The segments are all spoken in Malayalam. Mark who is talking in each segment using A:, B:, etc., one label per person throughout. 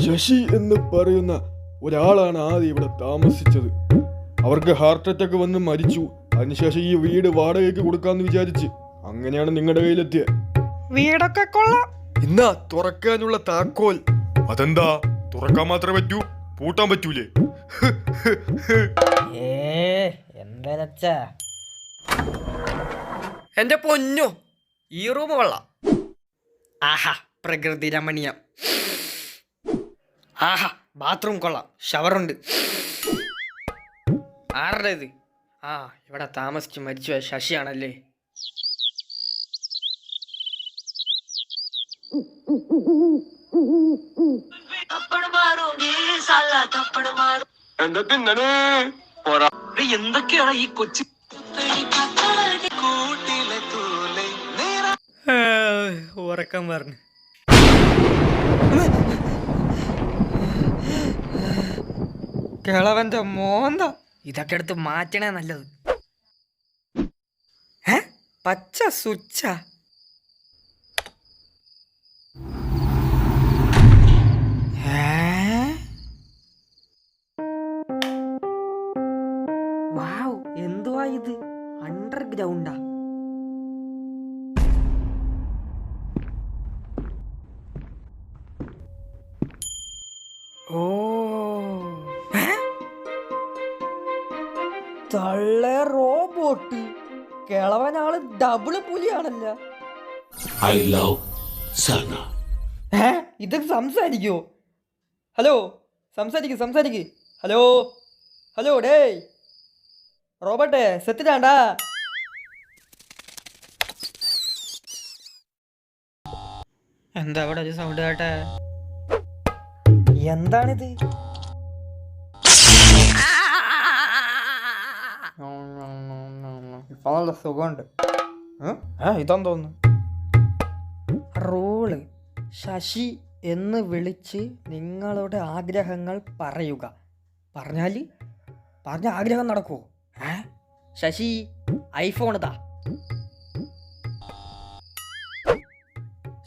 A: ശശി എന്ന് പറയുന്ന ഒരാളാണ് ആദ്യം ഇവിടെ താമസിച്ചത്. അവർക്ക് ഹാർട്ട് അറ്റാക്ക് വന്ന് മരിച്ചു. അതിനുശേഷം ഈ വീട് വാടകയ്ക്ക് കൊടുക്കാന്ന് വിചാരിച്ച് അങ്ങനെയാണ് നിങ്ങളുടെ കയ്യിലെത്തിയ.
B: വീടൊക്കെ കൊള്ളാം.
A: ഇന്നാ തുറക്കാനുള്ള താക്കോൽ. അതെന്താ, തുറക്കാൻ മാത്രമേ പറ്റൂ, പൂട്ടാൻ പറ്റൂലേ?
B: എന്താ എന്റെ പൊന്നോ, ഈ റൂം കൊള്ളാം. ആഹാ, പ്രകൃതി രമണീയം. ആഹാ, ബാത്റൂം കൊള്ളാം, ഷവറുണ്ട്. ആരുടെ ഇത്? ആ, ഇവിടെ താമസിച്ച് മരിച്ചു ശശിയാണല്ലേ.
C: എന്തൊക്കെയാണ് ഈ കൊച്ചി
B: ഉറക്കം പറഞ്ഞു. കിളവന്റെ മോന്ത. ഇതൊക്കെ എടുത്ത് മാറ്റണേ നല്ലത്. പച്ച സ്വിച്ച. വാവ്, എന്തുവാ ഇത്? അണ്ടർഗ്രൗണ്ടാ. ഓ, തള്ളേ റോബോട്ട്. കിളവനാള് ഡബിള് പുലിയാണല്ല. ഇത് സംസാരിക്കോ? ഹലോ, സംസാരിക്ക്. ഹലോ ഹലോ, ഡേയ് റോബോട്ടേ, സെറ്റിലാണ്ടാ? എന്താ അവിടെ ഒരു സൗണ്ട് കേട്ടെ? എന്താണിത്? ഇപ്പൊ നല്ല സുഖമുണ്ട്. ഇതാന്ന് തോന്നുന്നു. റൂള്: ശശി എന്ന് വിളിച്ച് നിങ്ങളുടെ ആഗ്രഹങ്ങൾ പറയുക. പറഞ്ഞ ആഗ്രഹം നടക്കുമോ? ശശി, ഐഫോൺ താ.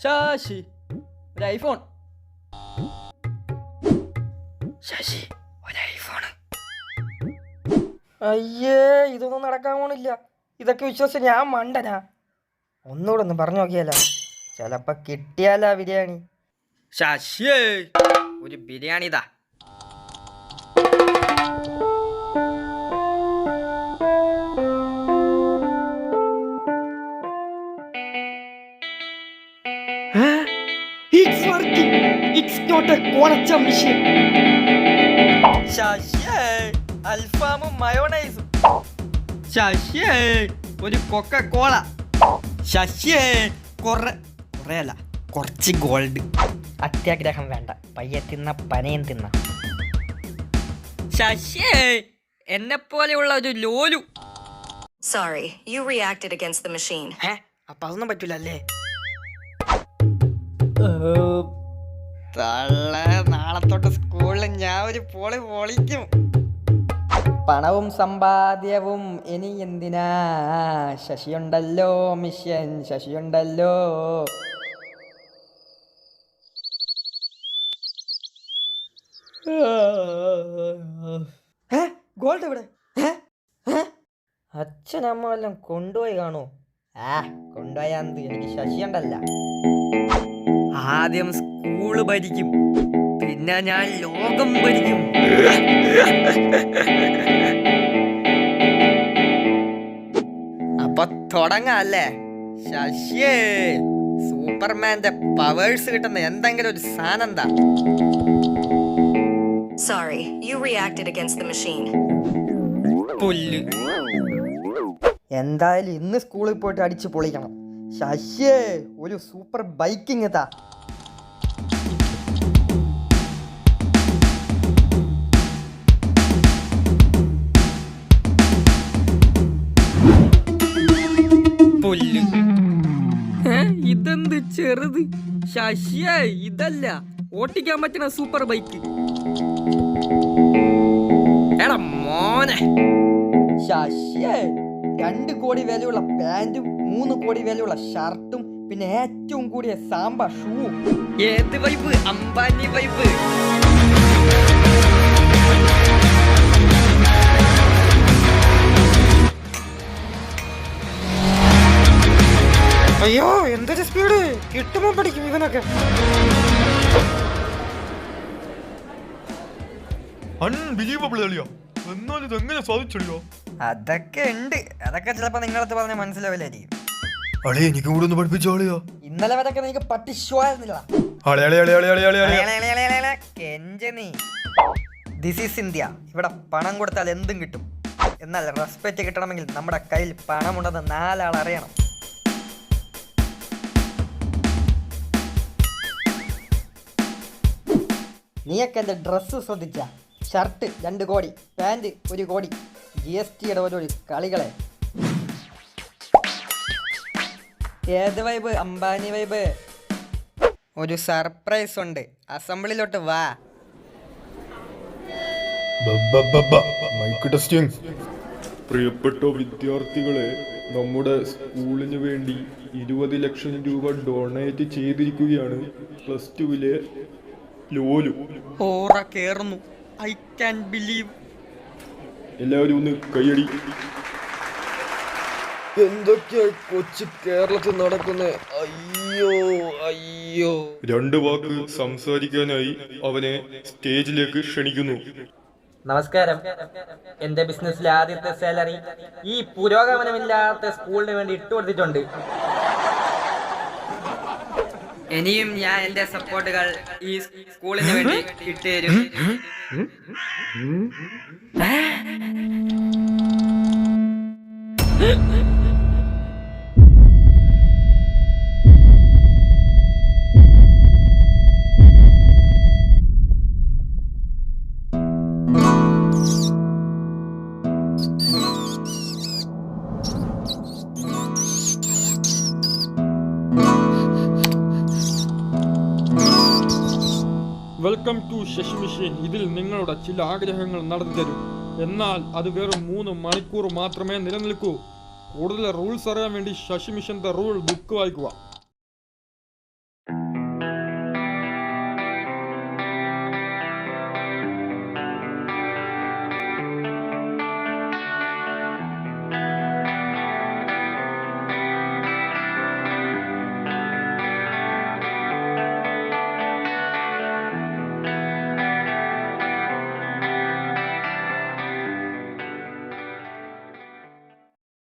B: ശശി, ഒരു ഐഫോൺ. ശശി, ഒരു ഐഫോൺ. അയ്യേ, ഇതൊന്നും നടക്കാൻ പോണില്ല. ഇതൊക്കെ വിശ്വസിച്ച് ഞാൻ മണ്ടനാ. ഒന്നുകൂടെ ഒന്ന് പറഞ്ഞു നോക്കിയാലോ, ചിലപ്പോ കിട്ടിയാലാ ബിരിയാണി. ശശിയേ, ഒരു ബിരിയാണി താ. It's working. It's not a കോണച്ച machine. ശശിയേ, അൽഫാമും മയോണൈസും. ശശിയേ, ഒരു കൊക്കക്കോള. ശശിയേ, കുറേയല്ല, കുറച്ച് ഗോൾഡ്. അത്യാഗ്രഹം വേണ്ട, പയ്യെ തിന്ന പനയും തിന്ന. ശശിയേ, എന്നെ പോലെയുള്ള ഒരു Lulu.
D: Sorry, you reacted against the machine.
B: അപ്പൊ അതൊന്നും പറ്റൂലല്ലേ? നാളെ തൊട്ട് സ്കൂളിൽ ഞാൻ ഒരു പൊളിക്കും. പണവും സമ്പാദ്യവും ഇനി എന്തിനാ? ശശിയുണ്ടല്ലോ മിഷൻ, ശശിയുണ്ടല്ലോ. ഗോൾഡ് എവിടെ? അച്ഛനമ്മ എല്ലാം കൊണ്ടുപോയി കാണോ? കൊണ്ടുപോയാന്ത്, എനിക്ക് ശശിയുണ്ടല്ല. ആദ്യം സ്കൂള് ഭരിക്കും, പിന്നെ ഞാൻ ലോകം ഭരിക്കും. അപ്പൊ തുടങ്ങല്ലേ? ശശിയേ, സൂപ്പർമാന്റെ പവേഴ്സ് കിട്ടുന്ന എന്തെങ്കിലും ഒരു സാധനം എന്താ?
D: Sorry, you reacted against the machine.
B: പുല്ല്. എന്തായാലും ഇന്ന് സ്കൂളിൽ പോയിട്ട് അടിച്ച് പൊളിക്കണം. ശശിയേ, ഒരു സൂപ്പർ ബൈക്കിങ് താ. പുല്ല്. ഇതെന്ത് ചെറുത്? ശശിയേ, ഇതല്ല ഓട്ടിക്കാൻ പറ്റുന്ന സൂപ്പർ ബൈക്ക്. എടാ മോനെ. ശശിയേ, 2 കോടി വിലയുള്ള പാന്റും 3 കോടി വിലയുള്ള ഷർട്ടും പിന്നെ ഏറ്റവും കൂടിയ സാമ്പ ഷൂ. ഏത് വൈബ്? അംബാനി വൈബ്. അയ്യോ എന്തൊരു സ്പീഡ്! കിട്ടുമ്പോ പഠിക്കും ഇവനൊക്കെ.
A: അൺബിലീവബിൾ അളിയാ. എന്നാലും ഇതെങ്ങനെ സാധിച്ചളിയോ?
B: അതൊക്കെ ഉണ്ട്. അതൊക്കെ ചിലപ്പോ നിങ്ങളടുത്ത് പറഞ്ഞ മനസ്സിലാവില്ലായിരിക്കും.
A: അളിയ എനിക്ക് കൂടെ ഒന്ന് പഠിപ്പിച്ചോ അളിയാ.
B: ഇന്നലെ വരൊക്കെ നിനക്ക് പട്ടിശ്വായിരുന്നില്ല. This is India. ഇവിടെ പണം കൊടുത്താൽ എന്തും കിട്ടും. എന്നാൽ റെസ്പെക്റ്റ് കിട്ടണമെങ്കിൽ നമ്മുടെ കയ്യിൽ പണമുണ്ടെന്ന് 4 ആൾ അറിയണം. നീയൊക്കെ എൻ്റെ ഡ്രസ്സ് ശ്രദ്ധിച്ച? ഷർട്ട് 2 കോടി, പാൻറ് 1 കോടി. GSTയുടെ ഓരോ കളികളെ. ഏത് വൈബ്? അംബാനി വൈബ്. ഒരു സർപ്രൈസ് ഉണ്ട്, അസംബ്ലിയിലോട്ട് വാ.
A: Mic testing. പ്രിയപ്പെട്ട വിദ്യാർത്ഥികളെ, നമ്മുടെ സ്കൂളിന് വേണ്ടി 20 ലക്ഷം രൂപ ഡൊണേറ്റ് ചെയ്തിരിക്കുകയാണ് +2 ലോലു.
B: ഓറ കേറുന്നു. I can believe.
A: എല്ലാവരും ഒന്ന് കൈയടി. എന്തൊക്കെയാ കൊച്ചു കേരളത്തിൽ നടക്കുന്നത്? അയ്യോ അയ്യോ. 2 വാക്ക് സംസാരിക്കാനായി അവനെ സ്റ്റേജിലേക്ക് ക്ഷണിക്കുന്നു.
B: നമസ്കാരം. എന്റെ ബിസിനസ്സിലെ ആദ്യത്തെ സാലറി ഈ പുരോഗമനമില്ലാത്ത സ്കൂളിന് വേണ്ടി ഇട്ടുകൊടുത്തിട്ടുണ്ട്. ഇനിയും ഞാൻ എന്റെ സപ്പോർട്ടുകൾ ഈ സ്കൂളിന് വേണ്ടി ഇട്ടുതരും.
C: Welcome to Shashi mission. ഇതിൽ നിങ്ങളുടെ ചില ആഗ്രഹങ്ങൾ നടന്നു തരും. എന്നാൽ അത് വെറും 3 മണിക്കൂർ മാത്രമേ നിലനിൽക്കൂ. കൂടുതൽ റൂൾസ് അറിയാൻ വേണ്ടി ശശി മിഷന്റെ റൂൾ ബുക്ക് വായിക്കുക.